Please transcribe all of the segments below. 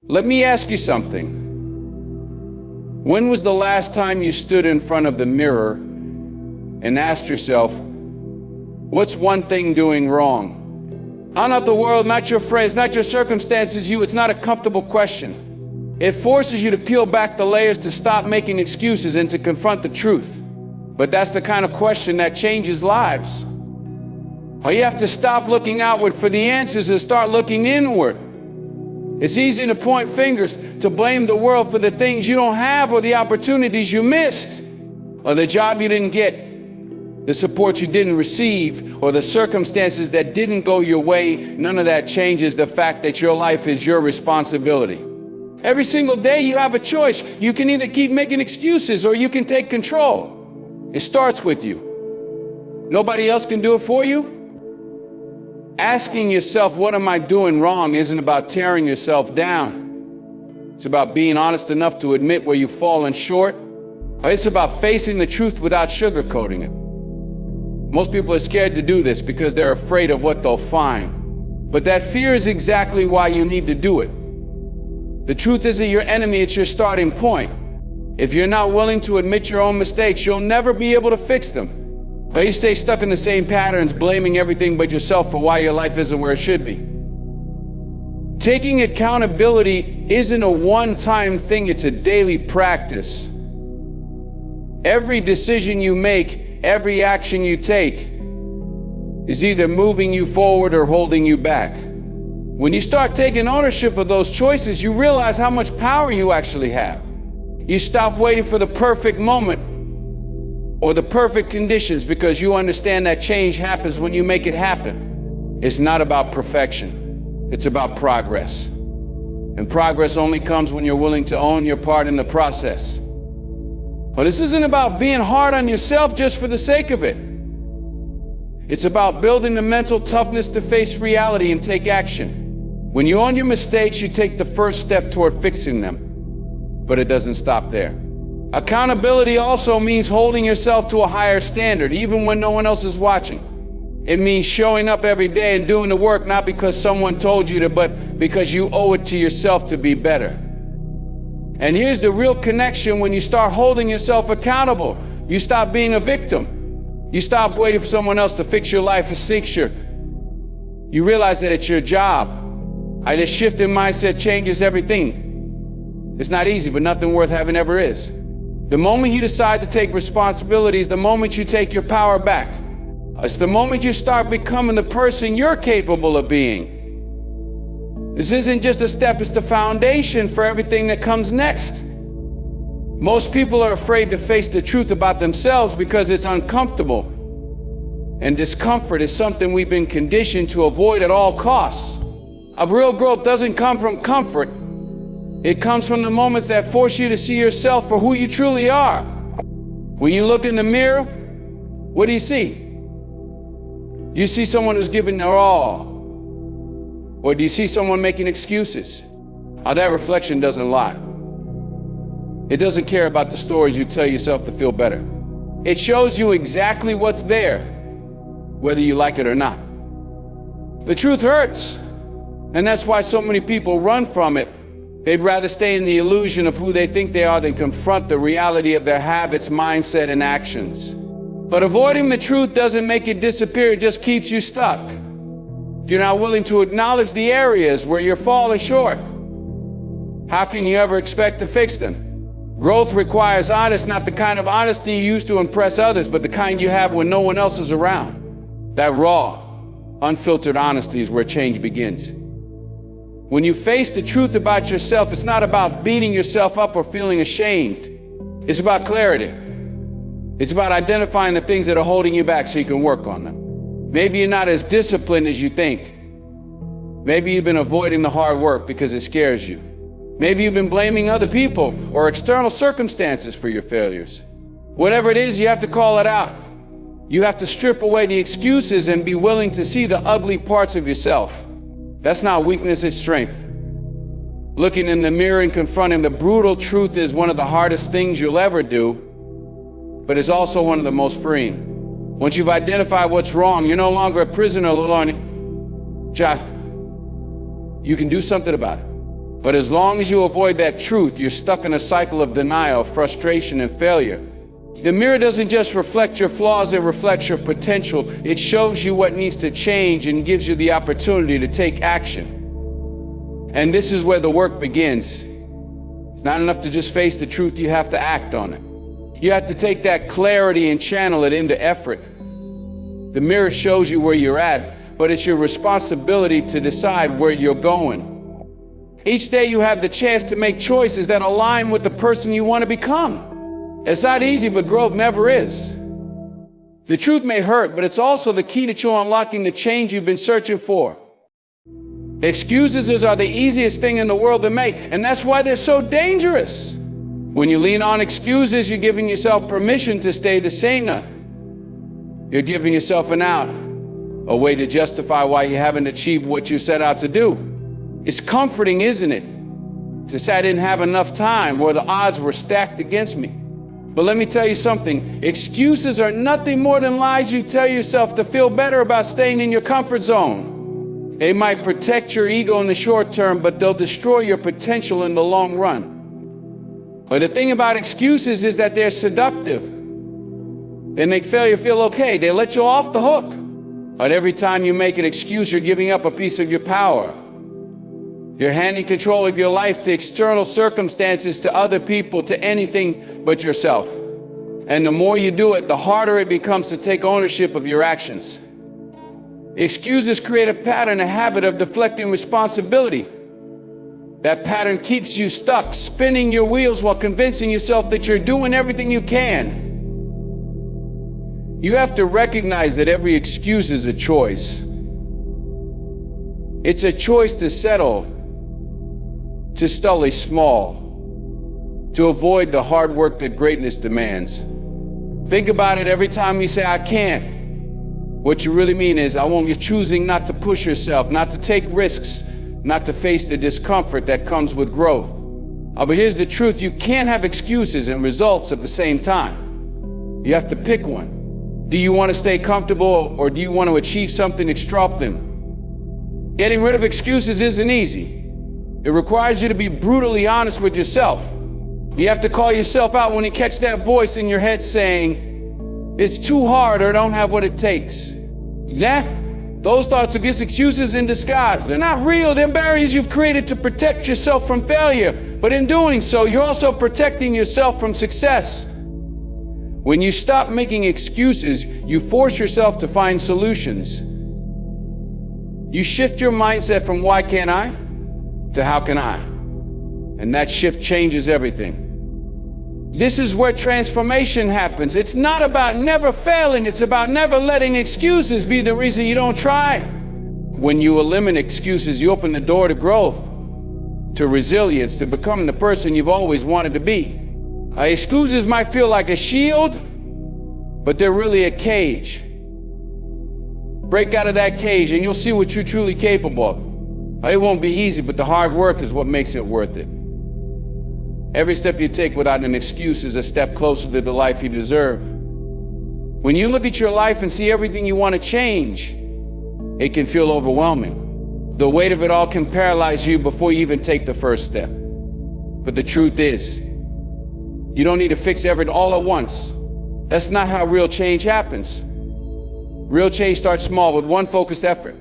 Let me ask you something. When was the last time you stood in front of the mirror and asked yourself, what's one thing doing wrong? Not the world, not your friends, not your circumstances, it's not a comfortable question. It forces you to peel back the layers, to stop making excuses and to confront the truth. But that's the kind of question that changes lives. Or you have to stop looking outward for the answers and start looking inward. It's easy to point fingers, to blame the world for the things you don't have, or the opportunities you missed, or the job you didn't get, the support you didn't receive, or the circumstances that didn't go your way. None of that changes the fact that your life is your responsibility. Every single day you have a choice. You can either keep making excuses or you can take control. It starts with you. Nobody else can do it for you. Asking yourself, what am I doing wrong, isn't about tearing yourself down. It's about being honest enough to admit where you've fallen short. It's about facing the truth without sugarcoating it. Most people are scared to do this because they're afraid of what they'll find. But that fear is exactly why you need to do it. The truth isn't your enemy, it's your starting point. If you're not willing to admit your own mistakes, you'll never be able to fix them. But you stay stuck in the same patterns, blaming everything but yourself for why your life isn't where it should be. Taking accountability isn't a one-time thing, it's a daily practice. Every decision you make, every action you take, is either moving you forward or holding you back. When you start taking ownership of those choices, you realize how much power you actually have. You stop waiting for the perfect moment or the perfect conditions, because you understand that change happens when you make it happen. It's not about perfection, it's about progress. And progress only comes when you're willing to own your part in the process. But this isn't about being hard on yourself just for the sake of it. It's about building the mental toughness to face reality and take action. When you own your mistakes, you take the first step toward fixing them. But it doesn't stop there. Accountability also means holding yourself to a higher standard, even when no one else is watching. It means showing up every day and doing the work, not because someone told you to, but because you owe it to yourself to be better. And here's the real connection: when you start holding yourself accountable, you stop being a victim. You stop waiting for someone else to fix your life or fix you. You realize that it's your job. This shift in mindset changes everything. It's not easy, but nothing worth having ever is. The moment you decide to take responsibility is the moment you take your power back. It's the moment you start becoming the person you're capable of being. This isn't just a step, it's the foundation for everything that comes next. Most people are afraid to face the truth about themselves because it's uncomfortable. And discomfort is something we've been conditioned to avoid at all costs. A real growth doesn't come from comfort. It comes from the moments that force you to see yourself for who you truly are. When you look in the mirror, what do you see? You see someone who's giving their all. Or do you see someone making excuses? That reflection doesn't lie. It doesn't care about the stories you tell yourself to feel better. It shows you exactly what's there, whether you like it or not. The truth hurts, and that's why so many people run from it. They'd rather stay in the illusion of who they think they are than confront the reality of their habits, mindset, and actions. But avoiding the truth doesn't make it disappear, it just keeps you stuck. If you're not willing to acknowledge the areas where you're falling short, how can you ever expect to fix them? Growth requires honesty, not the kind of honesty you use to impress others, but the kind you have when no one else is around. That raw, unfiltered honesty is where change begins. When you face the truth about yourself, it's not about beating yourself up or feeling ashamed. It's about clarity. It's about identifying the things that are holding you back so you can work on them. Maybe you're not as disciplined as you think. Maybe you've been avoiding the hard work because it scares you. Maybe you've been blaming other people or external circumstances for your failures. Whatever it is, you have to call it out. You have to strip away the excuses and be willing to see the ugly parts of yourself. That's not weakness, it's strength. Looking in the mirror and confronting the brutal truth is one of the hardest things you'll ever do, but it's also one of the most freeing. Once you've identified what's wrong, you're no longer a prisoner alone. You can do something about it. But as long as you avoid that truth, you're stuck in a cycle of denial, frustration, and failure. The mirror doesn't just reflect your flaws, it reflects your potential. It shows you what needs to change and gives you the opportunity to take action. And this is where the work begins. It's not enough to just face the truth, you have to act on it. You have to take that clarity and channel it into effort. The mirror shows you where you're at, but it's your responsibility to decide where you're going. Each day you have the chance to make choices that align with the person you want to become. It's not easy, but growth never is. The truth may hurt, but it's also the key to you unlocking the change you've been searching for. Excuses are the easiest thing in the world to make, and that's why they're so dangerous. When you lean on excuses, you're giving yourself permission to stay the same. You're giving yourself an out, a way to justify why you haven't achieved what you set out to do. It's comforting, isn't it, to say I didn't have enough time or the odds were stacked against me. But let me tell you something, excuses are nothing more than lies you tell yourself to feel better about staying in your comfort zone. They might protect your ego in the short term, but they'll destroy your potential in the long run. But the thing about excuses is that they're seductive. They make failure feel okay. They let you off the hook. But every time you make an excuse, you're giving up a piece of your power. You're handing control of your life to external circumstances, to other people, to anything but yourself. And the more you do it, the harder it becomes to take ownership of your actions. Excuses create a pattern, a habit of deflecting responsibility. That pattern keeps you stuck, spinning your wheels while convincing yourself that you're doing everything you can. You have to recognize that every excuse is a choice. It's a choice to settle, to sully small, to avoid the hard work that greatness demands. Think about it every time you say, I can't. What you really mean is, you're choosing not to push yourself, not to take risks, not to face the discomfort that comes with growth. But here's the truth, you can't have excuses and results at the same time. You have to pick one. Do you want to stay comfortable or do you want to achieve something extraordinary? Getting rid of excuses isn't easy. It requires you to be brutally honest with yourself. You have to call yourself out when you catch that voice in your head saying, it's too hard or I don't have what it takes. Those thoughts are just excuses in disguise. They're not real, they're barriers you've created to protect yourself from failure. But in doing so, you're also protecting yourself from success. When you stop making excuses, you force yourself to find solutions. You shift your mindset from why can't I to how can I? And that shift changes everything. This is where transformation happens. It's not about never failing, it's about never letting excuses be the reason you don't try. When you eliminate excuses, you open the door to growth, to resilience, to become the person you've always wanted to be. Excuses might feel like a shield, but they're really a cage. Break out of that cage and you'll see what you're truly capable of. It won't be easy, but the hard work is what makes it worth it. Every step you take without an excuse is a step closer to the life you deserve. When you look at your life and see everything you want to change, it can feel overwhelming. The weight of it all can paralyze you before you even take the first step. But the truth is, you don't need to fix everything all at once. That's not how real change happens. Real change starts small with one focused effort.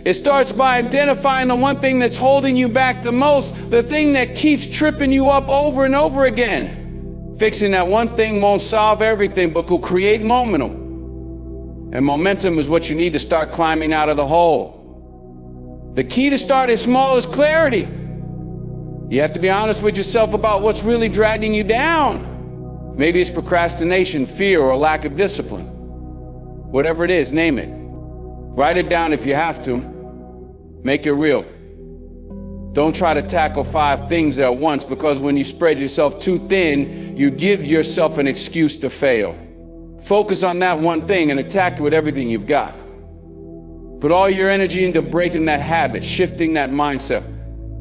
It starts by identifying the one thing that's holding you back the most, the thing that keeps tripping you up over and over again. Fixing that one thing won't solve everything, but will create momentum. And momentum is what you need to start climbing out of the hole. The key to starting small is clarity. You have to be honest with yourself about what's really dragging you down. Maybe it's procrastination, fear, or lack of discipline. Whatever it is, name it. Write it down if you have to. Make it real. Don't try to tackle 5 things at once, because when you spread yourself too thin, you give yourself an excuse to fail. Focus on that one thing and attack it with everything you've got. Put all your energy into breaking that habit, shifting that mindset,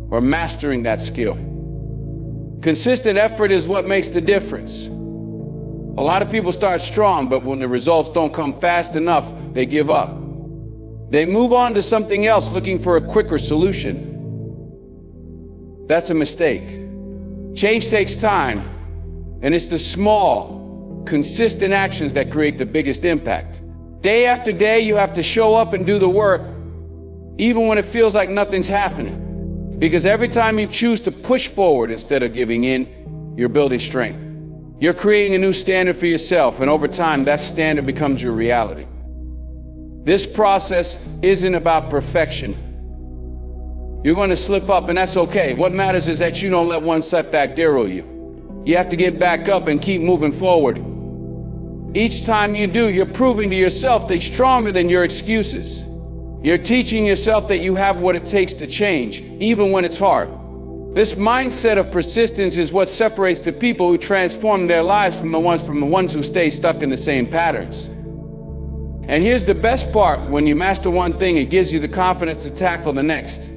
or mastering that skill. Consistent effort is what makes the difference. A lot of people start strong, but when the results don't come fast enough, they give up. They move on to something else, looking for a quicker solution. That's a mistake. Change takes time, and it's the small, consistent actions that create the biggest impact. Day after day, you have to show up and do the work, even when it feels like nothing's happening. Because every time you choose to push forward instead of giving in, you're building strength. You're creating a new standard for yourself, and over time, that standard becomes your reality. This process isn't about perfection. You're going to slip up, and that's okay. What matters is that you don't let one setback derail you. You have to get back up and keep moving forward. Each time you do, you're proving to yourself that you're stronger than your excuses. You're teaching yourself that you have what it takes to change, even when it's hard. This mindset of persistence is what separates the people who transform their lives from the ones who stay stuck in the same patterns. And here's the best part: when you master one thing, it gives you the confidence to tackle the next.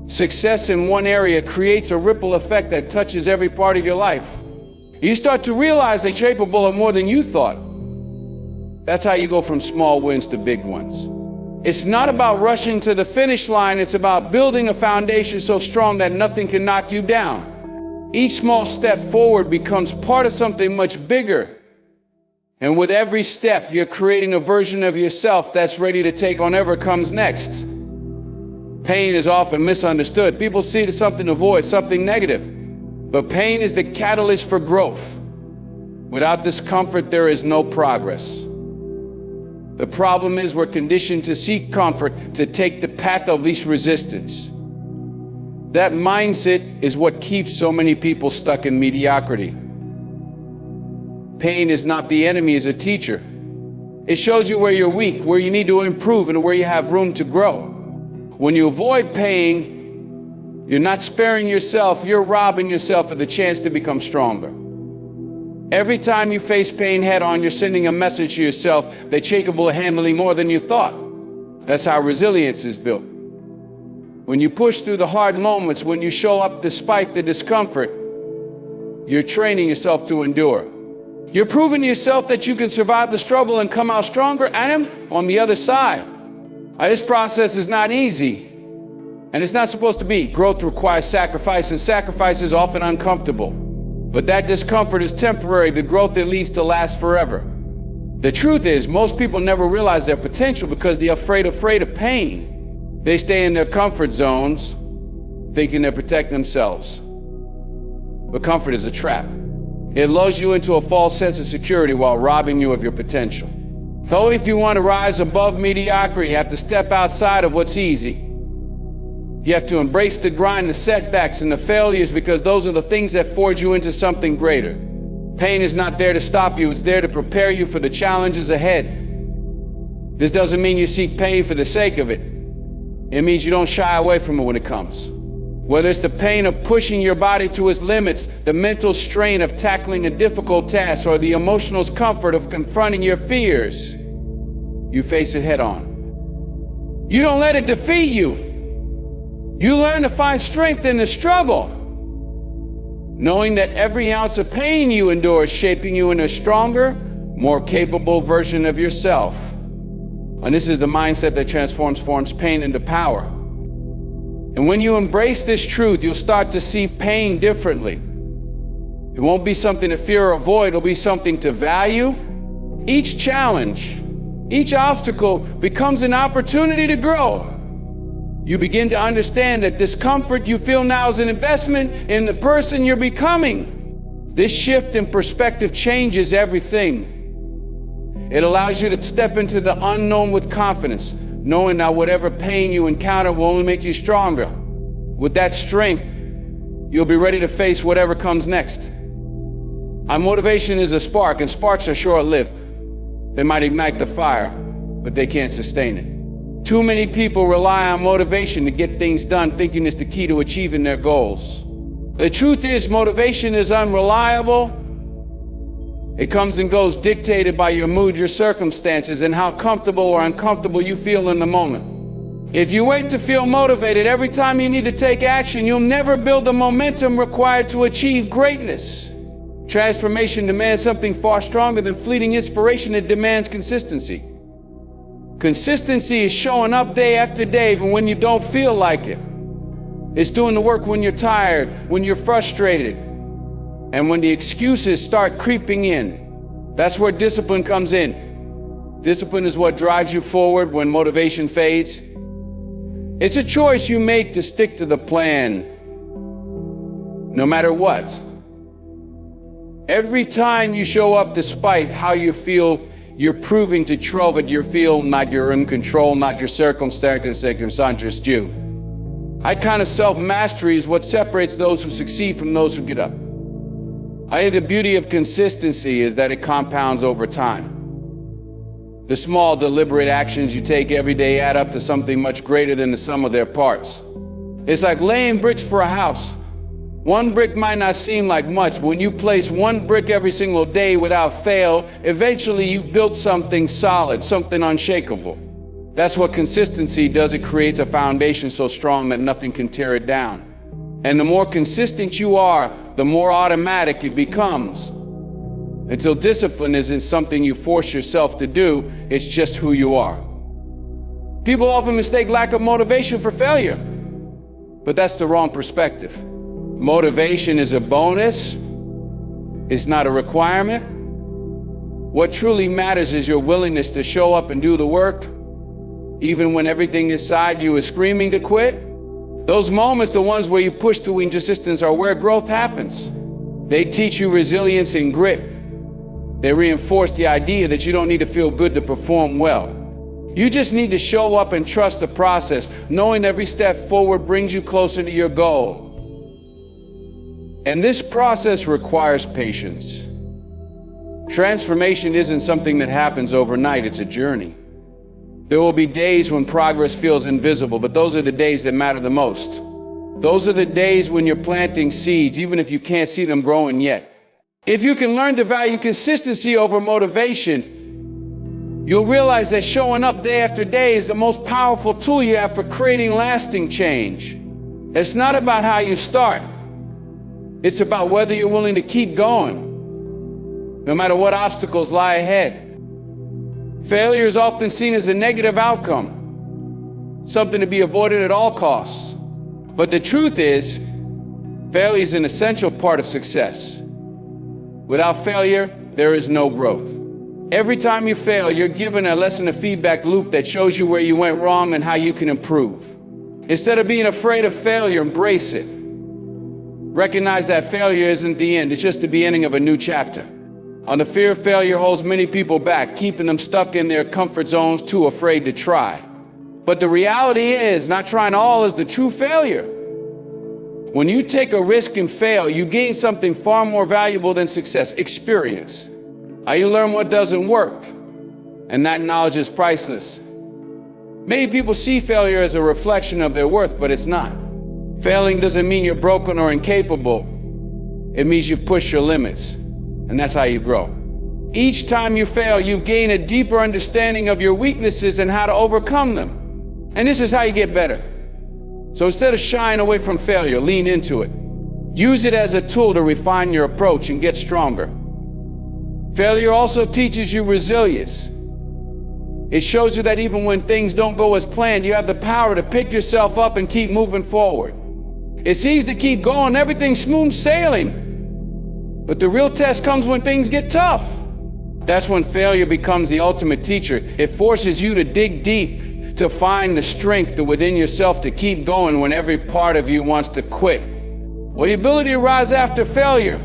Success in one area creates a ripple effect that touches every part of your life. You start to realize that you're capable of more than you thought. That's how you go from small wins to big ones. It's not about rushing to the finish line, it's about building a foundation so strong that nothing can knock you down. Each small step forward becomes part of something much bigger. And with every step, you're creating a version of yourself that's ready to take on whatever comes next. Pain is often misunderstood. People see it as something to avoid, something negative. But pain is the catalyst for growth. Without discomfort, there is no progress. The problem is we're conditioned to seek comfort, to take the path of least resistance. That mindset is what keeps so many people stuck in mediocrity. Pain is not the enemy, it's a teacher. It shows you where you're weak, where you need to improve, and where you have room to grow. When you avoid pain, you're not sparing yourself, you're robbing yourself of the chance to become stronger. Every time you face pain head on, you're sending a message to yourself that you're capable of handling more than you thought. That's how resilience is built. When you push through the hard moments, when you show up despite the discomfort, you're training yourself to endure. You're proving to yourself that you can survive the struggle and come out stronger and on the other side. This process is not easy, and it's not supposed to be. Growth requires sacrifice, and sacrifice is often uncomfortable. But that discomfort is temporary. The growth that leads to last forever. The truth is, most people never realize their potential because they're afraid of pain. They stay in their comfort zones, thinking they protect themselves. But comfort is a trap. It lulls you into a false sense of security while robbing you of your potential. So if you want to rise above mediocrity, you have to step outside of what's easy. You have to embrace the grind, the setbacks, and the failures, because those are the things that forge you into something greater. Pain is not there to stop you, it's there to prepare you for the challenges ahead. This doesn't mean you seek pain for the sake of it. It means you don't shy away from it when it comes. Whether it's the pain of pushing your body to its limits, the mental strain of tackling a difficult task, or the emotional comfort of confronting your fears, you face it head on. You don't let it defeat you. You learn to find strength in the struggle, knowing that every ounce of pain you endure is shaping you into a stronger, more capable version of yourself. And this is the mindset that transforms pain into power. And when you embrace this truth, you'll start to see pain differently. It won't be something to fear or avoid, it'll be something to value. Each challenge, each obstacle becomes an opportunity to grow. You begin to understand that discomfort you feel now is an investment in the person you're becoming. This shift in perspective changes everything. It allows you to step into the unknown with confidence, knowing that whatever pain you encounter will only make you stronger. With that strength, you'll be ready to face whatever comes next. Our motivation is a spark, and sparks are short-lived. They might ignite the fire, but they can't sustain it. Too many people rely on motivation to get things done, thinking it's the key to achieving their goals. The truth is, motivation is unreliable. It comes and goes, dictated by your mood, your circumstances, and how comfortable or uncomfortable you feel in the moment. If you wait to feel motivated every time you need to take action, you'll never build the momentum required to achieve greatness. Transformation demands something far stronger than fleeting inspiration. It demands consistency. Consistency is showing up day after day, even when you don't feel like it. It's doing the work when you're tired, when you're frustrated, and when the excuses start creeping in. That's where discipline comes in. Discipline is what drives you forward when motivation fades. It's a choice you make to stick to the plan, no matter what. Every time you show up despite how you feel, you're proving to Trove it you feel, not you're in control, not your circumstances, you. That kind of self-mastery is what separates those who succeed from those who get up. I think the beauty of consistency is that it compounds over time. The small, deliberate actions you take every day add up to something much greater than the sum of their parts. It's like laying bricks for a house. One brick might not seem like much, but when you place one brick every single day without fail, eventually you've built something solid, something unshakable. That's what consistency does. It creates a foundation so strong that nothing can tear it down. And the more consistent you are, the more automatic it becomes. Until discipline isn't something you force yourself to do, it's just who you are. People often mistake lack of motivation for failure, but that's the wrong perspective. Motivation is a bonus, it's not a requirement. What truly matters is your willingness to show up and do the work, even when everything inside you is screaming to quit. Those moments, the ones where you push through resistance, are where growth happens. They teach you resilience and grit. They reinforce the idea that you don't need to feel good to perform well. You just need to show up and trust the process, knowing every step forward brings you closer to your goal. And this process requires patience. Transformation isn't something that happens overnight, it's a journey. There will be days when progress feels invisible, but those are the days that matter the most. Those are the days when you're planting seeds, even if you can't see them growing yet. If you can learn to value consistency over motivation, you'll realize that showing up day after day is the most powerful tool you have for creating lasting change. It's not about how you start. It's about whether you're willing to keep going, no matter what obstacles lie ahead. Failure is often seen as a negative outcome, something to be avoided at all costs. But the truth is, failure is an essential part of success. Without failure, there is no growth. Every time you fail, you're given a lesson, a feedback loop that shows you where you went wrong and how you can improve. Instead of being afraid of failure, embrace it. Recognize that failure isn't the end, it's just the beginning of a new chapter. The fear of failure holds many people back, keeping them stuck in their comfort zones, too afraid to try. But the reality is, not trying all is the true failure. When you take a risk and fail, you gain something far more valuable than success: experience. You learn what doesn't work, and that knowledge is priceless. Many people see failure as a reflection of their worth, but it's not. Failing doesn't mean you're broken or incapable. It means you've pushed your limits, and that's how you grow. Each time you fail, you gain a deeper understanding of your weaknesses and how to overcome them. And this is how you get better. So instead of shying away from failure, lean into it. Use it as a tool to refine your approach and get stronger. Failure also teaches you resilience. It shows you that even when things don't go as planned, you have the power to pick yourself up and keep moving forward. It's easy to keep going, everything's smooth sailing. But the real test comes when things get tough. That's when failure becomes the ultimate teacher. It forces you to dig deep, to find the strength within yourself to keep going when every part of you wants to quit. Well, the ability to rise after failure,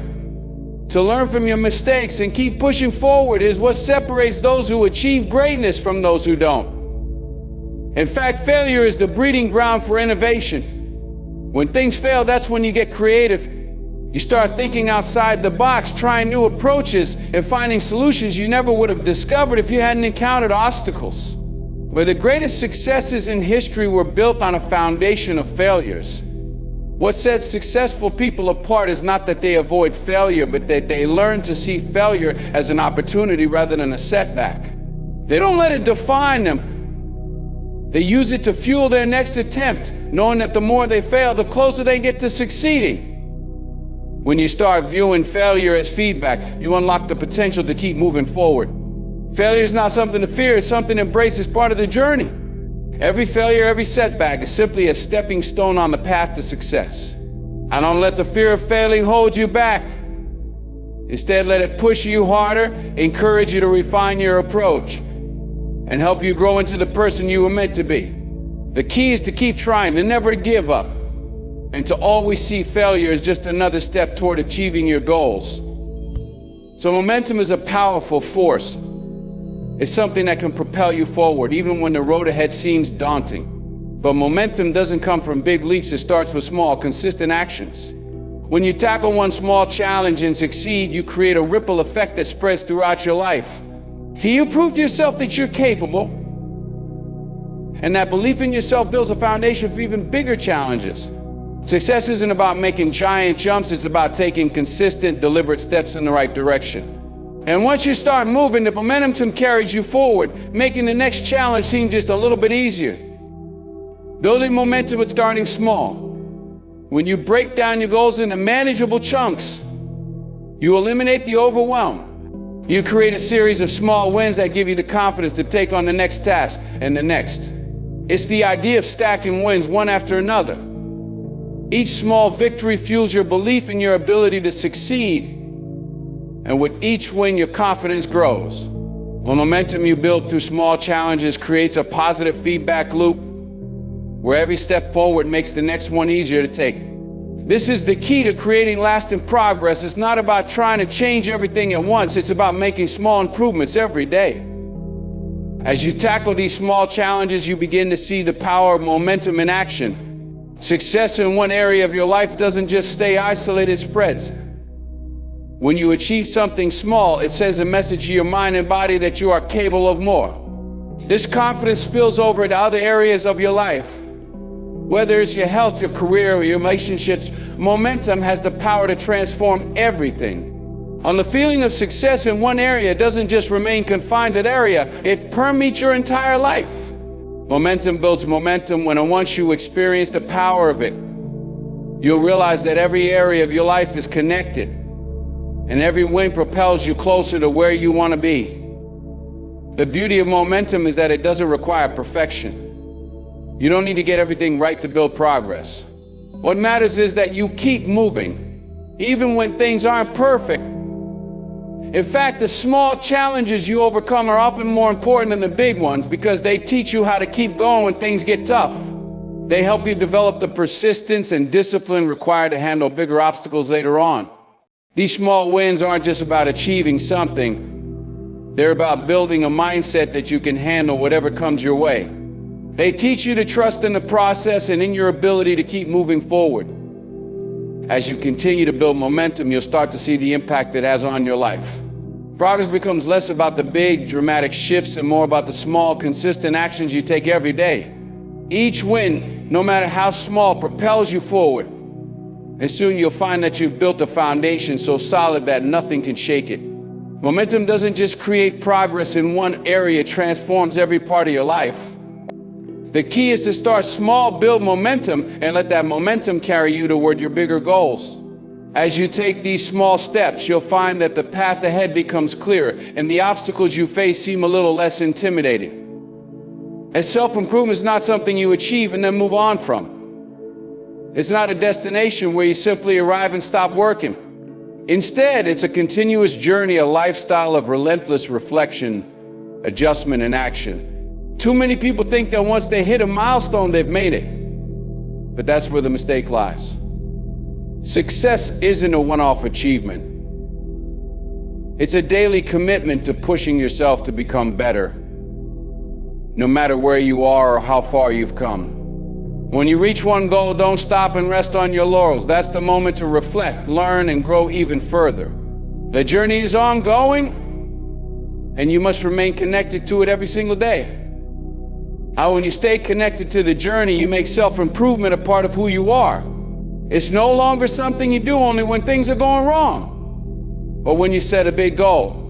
to learn from your mistakes and keep pushing forward, is what separates those who achieve greatness from those who don't. In fact, failure is the breeding ground for innovation. When things fail, that's when you get creative. You start thinking outside the box, trying new approaches, and finding solutions you never would have discovered if you hadn't encountered obstacles. Where the greatest successes in history were built on a foundation of failures. What sets successful people apart is not that they avoid failure, but that they learn to see failure as an opportunity rather than a setback. They don't let it define them. They use it to fuel their next attempt, knowing that the more they fail, the closer they get to succeeding. When you start viewing failure as feedback, you unlock the potential to keep moving forward. Failure is not something to fear, it's something to embrace as part of the journey. Every failure, every setback is simply a stepping stone on the path to success. And don't let the fear of failing hold you back. Instead, let it push you harder, encourage you to refine your approach, and help you grow into the person you were meant to be. The key is to keep trying, to never give up, and to always see failure as just another step toward achieving your goals. So momentum is a powerful force. It's something that can propel you forward, even when the road ahead seems daunting. But momentum doesn't come from big leaps. It starts with small, consistent actions. When you tackle one small challenge and succeed, you create a ripple effect that spreads throughout your life. You prove to yourself that you're capable, and that belief in yourself builds a foundation for even bigger challenges. Success isn't about making giant jumps, it's about taking consistent, deliberate steps in the right direction. And once you start moving, the momentum carries you forward, making the next challenge seem just a little bit easier. Building momentum is starting small. When you break down your goals into manageable chunks, you eliminate the overwhelm. You create a series of small wins that give you the confidence to take on the next task and the next. It's the idea of stacking wins one after another. Each small victory fuels your belief in your ability to succeed. And with each win, your confidence grows. The momentum you build through small challenges creates a positive feedback loop where every step forward makes the next one easier to take. This is the key to creating lasting progress. It's not about trying to change everything at once. It's about making small improvements every day. As you tackle these small challenges, you begin to see the power of momentum in action. Success in one area of your life doesn't just stay isolated, it spreads. When you achieve something small, it sends a message to your mind and body that you are capable of more. This confidence spills over into other areas of your life. Whether it's your health, your career, or your relationships, momentum has the power to transform everything. And the feeling of success in one area doesn't just remain confined to that area, it permeates your entire life. Momentum builds momentum when once you experience the power of it, you'll realize that every area of your life is connected, and every win propels you closer to where you want to be. The beauty of momentum is that it doesn't require perfection. You don't need to get everything right to build progress. What matters is that you keep moving, even when things aren't perfect. In fact, the small challenges you overcome are often more important than the big ones because they teach you how to keep going when things get tough. They help you develop the persistence and discipline required to handle bigger obstacles later on. These small wins aren't just about achieving something. They're about building a mindset that you can handle whatever comes your way. They teach you to trust in the process and in your ability to keep moving forward. As you continue to build momentum, you'll start to see the impact it has on your life. Progress becomes less about the big, dramatic shifts and more about the small, consistent actions you take every day. Each win, no matter how small, propels you forward. And soon you'll find that you've built a foundation so solid that nothing can shake it. Momentum doesn't just create progress in one area, it transforms every part of your life. The key is to start small, build momentum, and let that momentum carry you toward your bigger goals. As you take these small steps, you'll find that the path ahead becomes clearer, and the obstacles you face seem a little less intimidating. And self-improvement is not something you achieve and then move on from. It's not a destination where you simply arrive and stop working. Instead, it's a continuous journey, a lifestyle of relentless reflection, adjustment, and action. Too many people think that once they hit a milestone, they've made it. But that's where the mistake lies. Success isn't a one-off achievement. It's a daily commitment to pushing yourself to become better, no matter where you are or how far you've come. When you reach one goal, don't stop and rest on your laurels. That's the moment to reflect, learn, and grow even further. The journey is ongoing, and you must remain connected to it every single day. When you stay connected to the journey, you make self-improvement a part of who you are. It's no longer something you do only when things are going wrong or when you set a big goal.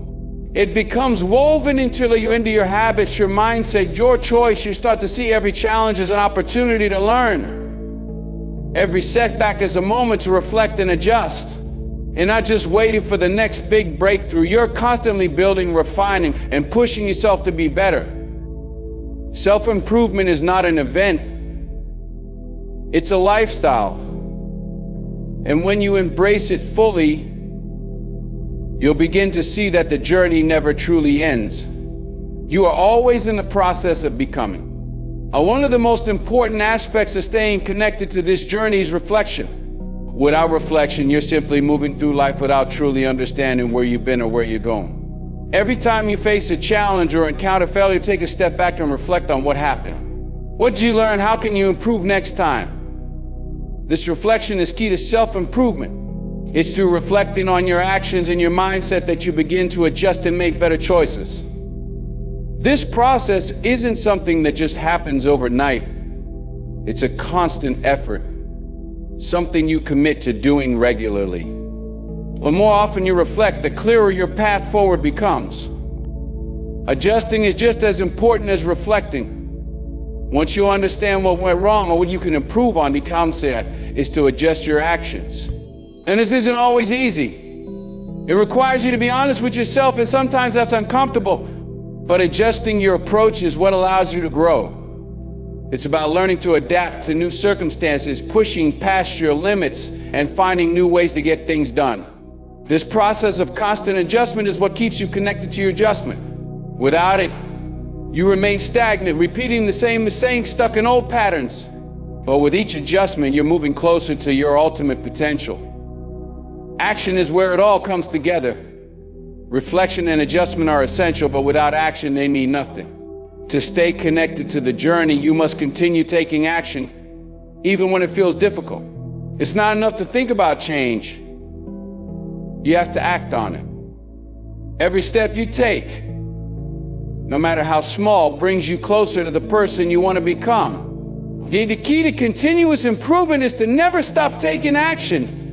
It becomes woven into your habits, your mindset, your choice. You start to see every challenge as an opportunity to learn. Every setback is a moment to reflect and adjust. And not just waiting for the next big breakthrough. You're constantly building, refining, and pushing yourself to be better. Self-improvement is not an event, it's a lifestyle. And when you embrace it fully, you'll begin to see that the journey never truly ends. You are always in the process of becoming. One of the most important aspects of staying connected to this journey is reflection. Without reflection, you're simply moving through life without truly understanding where you've been or where you're going. Every time you face a challenge or encounter failure, take a step back and reflect on what happened. What did you learn? How can you improve next time? This reflection is key to self-improvement. It's through reflecting on your actions and your mindset that you begin to adjust and make better choices. This process isn't something that just happens overnight. It's a constant effort, something you commit to doing regularly. The more often you reflect, the clearer your path forward becomes. Adjusting is just as important as reflecting. Once you understand what went wrong or what you can improve on, the concept is to adjust your actions. And this isn't always easy. It requires you to be honest with yourself, and sometimes that's uncomfortable. But adjusting your approach is what allows you to grow. It's about learning to adapt to new circumstances, pushing past your limits, and finding new ways to get things done. This process of constant adjustment is what keeps you connected to your adjustment. Without it, you remain stagnant, repeating the same mistakes, stuck in old patterns. But with each adjustment, you're moving closer to your ultimate potential. Action is where it all comes together. Reflection and adjustment are essential, but without action, they mean nothing. To stay connected to the journey, you must continue taking action, even when it feels difficult. It's not enough to think about change. You have to act on it. Every step you take, no matter how small, brings you closer to the person you want to become. The key to continuous improvement is to never stop taking action.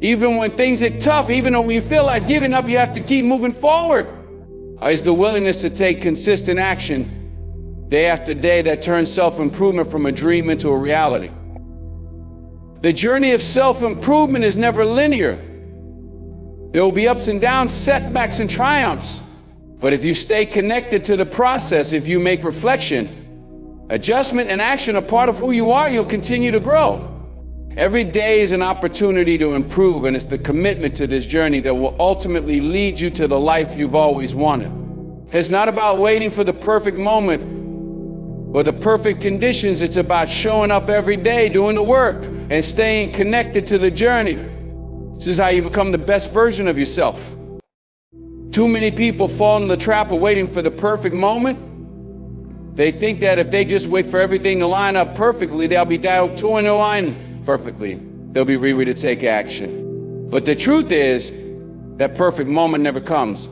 Even when things get tough, even when you feel like giving up, you have to keep moving forward. It's the willingness to take consistent action day after day that turns self-improvement from a dream into a reality. The journey of self-improvement is never linear. There will be ups and downs, setbacks and triumphs. But if you stay connected to the process, if you make reflection, adjustment and action a part of who you are, you'll continue to grow. Every day is an opportunity to improve, and it's the commitment to this journey that will ultimately lead you to the life you've always wanted. It's not about waiting for the perfect moment or the perfect conditions. It's about showing up every day, doing the work, and staying connected to the journey. This is how you become the best version of yourself. Too many people fall in the trap of waiting for the perfect moment. They think that if they just wait for everything to line up perfectly, they'll be doing the line perfectly. They'll be ready to take action. But the truth is, that perfect moment never comes.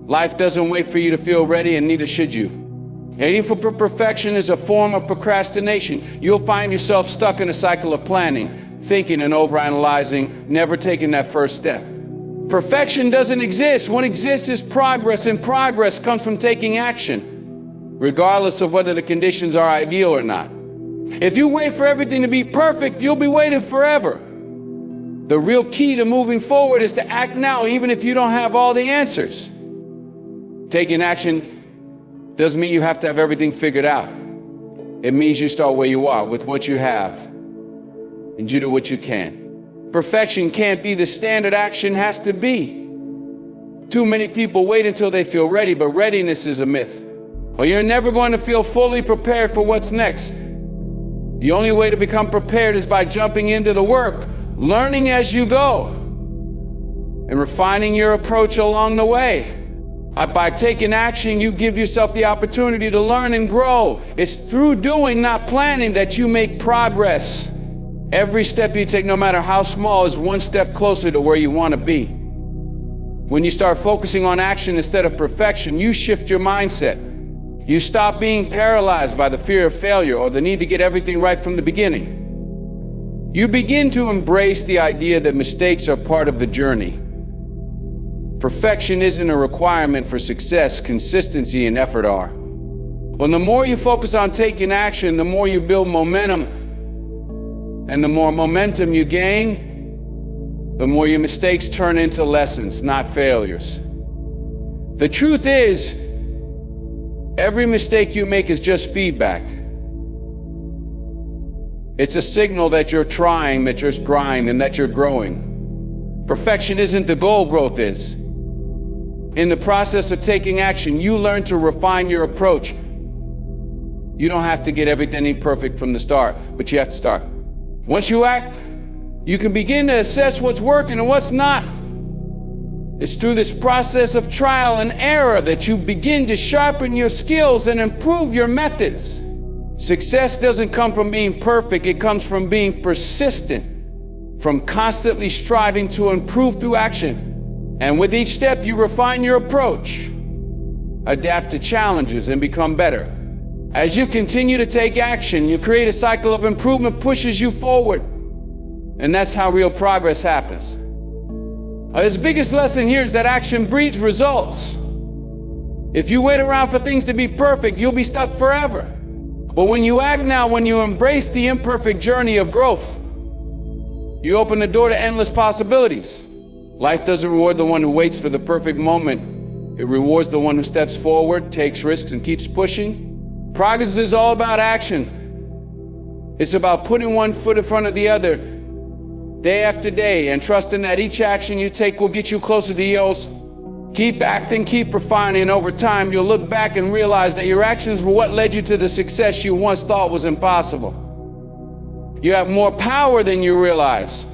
Life doesn't wait for you to feel ready, and neither should you. Aiming for perfection is a form of procrastination. You'll find yourself stuck in a cycle of planning, thinking and overanalyzing, never taking that first step. Perfection doesn't exist. What exists is progress, and progress comes from taking action, regardless of whether the conditions are ideal or not. If you wait for everything to be perfect, you'll be waiting forever. The real key to moving forward is to act now, even if you don't have all the answers. Taking action doesn't mean you have to have everything figured out. It means you start where you are, with what you have, and you do what you can. Perfection can't be the standard, action has to be. Too many people wait until they feel ready, but readiness is a myth. Well, you're never going to feel fully prepared for what's next. The only way to become prepared is by jumping into the work, learning as you go, and refining your approach along the way. By taking action, you give yourself the opportunity to learn and grow. It's through doing, not planning, that you make progress. Every step you take, no matter how small, is one step closer to where you want to be. When you start focusing on action instead of perfection, you shift your mindset. You stop being paralyzed by the fear of failure or the need to get everything right from the beginning. You begin to embrace the idea that mistakes are part of the journey. Perfection isn't a requirement for success. Consistency and effort are. Well, the more you focus on taking action, the more you build momentum. And the more momentum you gain, the more your mistakes turn into lessons, not failures. The truth is, Every mistake you make is just feedback. It's a signal that you're trying, that you're grinding, and that you're growing. Perfection isn't the goal, growth is. In the process of taking action, you learn to refine your approach. You don't have to get everything perfect from the start, but you have to start. Once you act, you can begin to assess what's working and what's not. It's through this process of trial and error that you begin to sharpen your skills and improve your methods. Success doesn't come from being perfect, it comes from being persistent, from constantly striving to improve through action. And with each step, you refine your approach, adapt to challenges, and become better. As you continue to take action, you create a cycle of improvement, pushes you forward. And that's how real progress happens. His biggest lesson here is that action breeds results. If you wait around for things to be perfect, you'll be stuck forever. But when you act now, when you embrace the imperfect journey of growth, you open the door to endless possibilities. Life doesn't reward the one who waits for the perfect moment. It rewards the one who steps forward, takes risks, and keeps pushing. Progress is all about action. It's about putting one foot in front of the other, day after day, and trusting that each action you take will get you closer to yours. Keep acting, keep refining, and over time you'll look back and realize that your actions were what led you to the success you once thought was impossible. You have more power than you realize.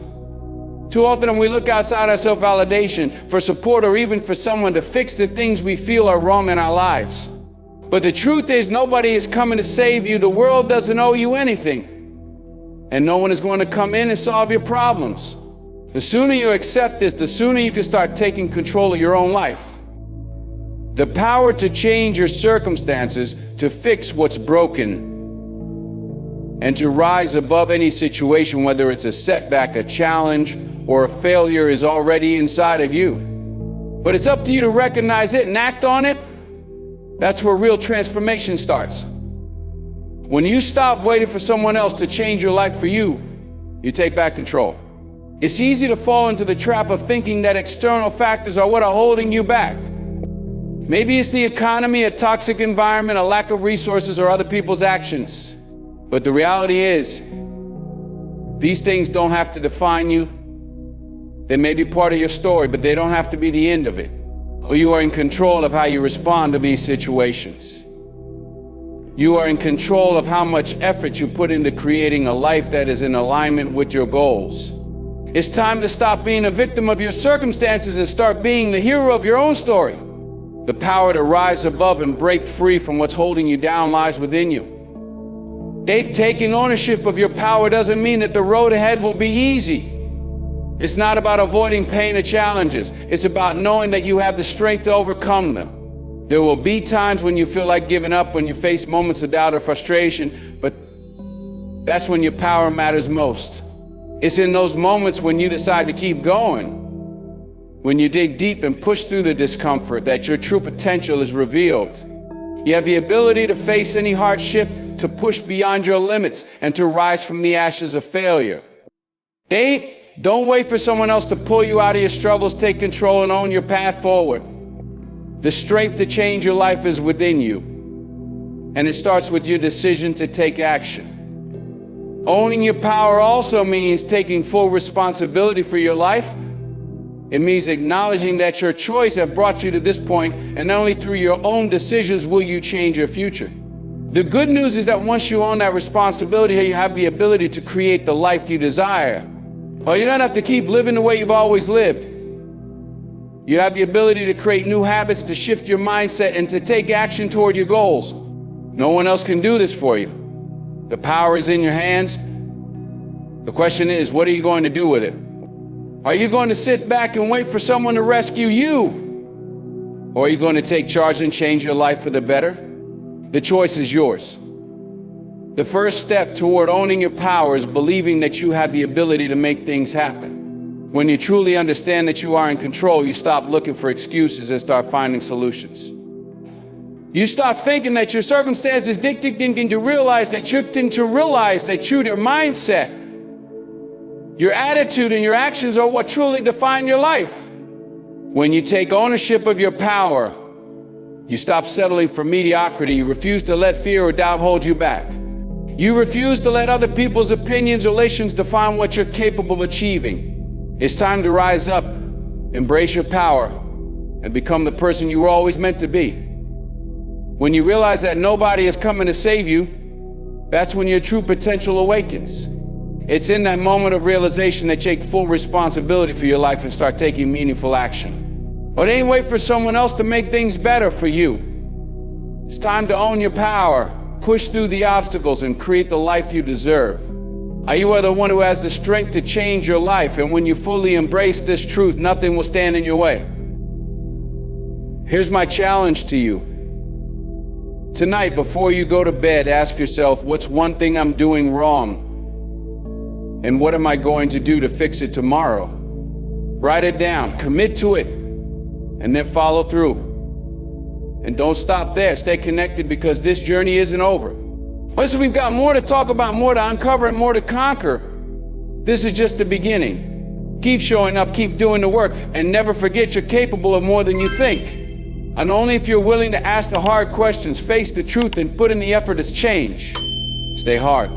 Too often we look outside our self-validation for support or even for someone to fix the things we feel are wrong in our lives. But the truth is, nobody is coming to save you. The world doesn't owe you anything. And no one is going to come in and solve your problems. The sooner you accept this, the sooner you can start taking control of your own life. The power to change your circumstances, to fix what's broken, and to rise above any situation, whether it's a setback, a challenge, or a failure, is already inside of you. But it's up to you to recognize it and act on it. That's where real transformation starts. When you stop waiting for someone else to change your life for you, you take back control. It's easy to fall into the trap of thinking that external factors are what are holding you back. Maybe it's the economy, a toxic environment, a lack of resources, or other people's actions. But the reality is, these things don't have to define you. They may be part of your story, but they don't have to be the end of it. Or you are in control of how you respond to these situations. You are in control of how much effort you put into creating a life that is in alignment with your goals. It's time to stop being a victim of your circumstances and start being the hero of your own story. The power to rise above and break free from what's holding you down lies within you. Taking ownership of your power doesn't mean that the road ahead will be easy. It's not about avoiding pain or challenges. It's about knowing that you have the strength to overcome them. There will be times when you feel like giving up, when you face moments of doubt or frustration, but that's when your power matters most. It's in those moments when you decide to keep going, when you dig deep and push through the discomfort, that your true potential is revealed. You have the ability to face any hardship, to push beyond your limits, and to rise from the ashes of failure. Don't wait for someone else to pull you out of your struggles. Take control and own your path forward. The strength to change your life is within you, and it starts with your decision to take action. Owning your power also means taking full responsibility for your life. It means acknowledging that your choice has brought you to this point, and not only through your own decisions will you change your future. The good news is that once you own that responsibility, you have the ability to create the life you desire. Or you don't have to keep living the way you've always lived. You have the ability to create new habits, to shift your mindset, and to take action toward your goals. No one else can do this for you. The power is in your hands. The question is, what are you going to do with it? Are you going to sit back and wait for someone to rescue you? Or are you going to take charge and change your life for the better? The choice is yours. The first step toward owning your power is believing that you have the ability to make things happen. When you truly understand that you are in control, you stop looking for excuses and start finding solutions. You stop thinking that your circumstances dictating to realize that your mindset, your attitude, and your actions are what truly define your life. When you take ownership of your power, You stop settling for mediocrity. You refuse to let fear or doubt hold you back. You refuse to let other people's opinions or relations define what you're capable of achieving. It's time to rise up, embrace your power, and become the person you were always meant to be. When you realize that nobody is coming to save you, that's when your true potential awakens. It's in that moment of realization that you take full responsibility for your life and start taking meaningful action. But it ain't wait for someone else to make things better for you. It's time to own your power, push through the obstacles, and create the life you deserve. You are the one who has the strength to change your life, and when you fully embrace this truth, nothing will stand in your way. Here's my challenge to you. Tonight, before you go to bed, ask yourself, what's one thing I'm doing wrong? And what am I going to do to fix it tomorrow? Write it down, commit to it, and then follow through. And don't stop there. Stay connected, because this journey isn't over. Listen, we've got more to talk about, more to uncover, and more to conquer. This is just the beginning. Keep showing up, keep doing the work, and never forget you're capable of more than you think. And only if you're willing to ask the hard questions, face the truth, and put in the effort to change. Stay hard.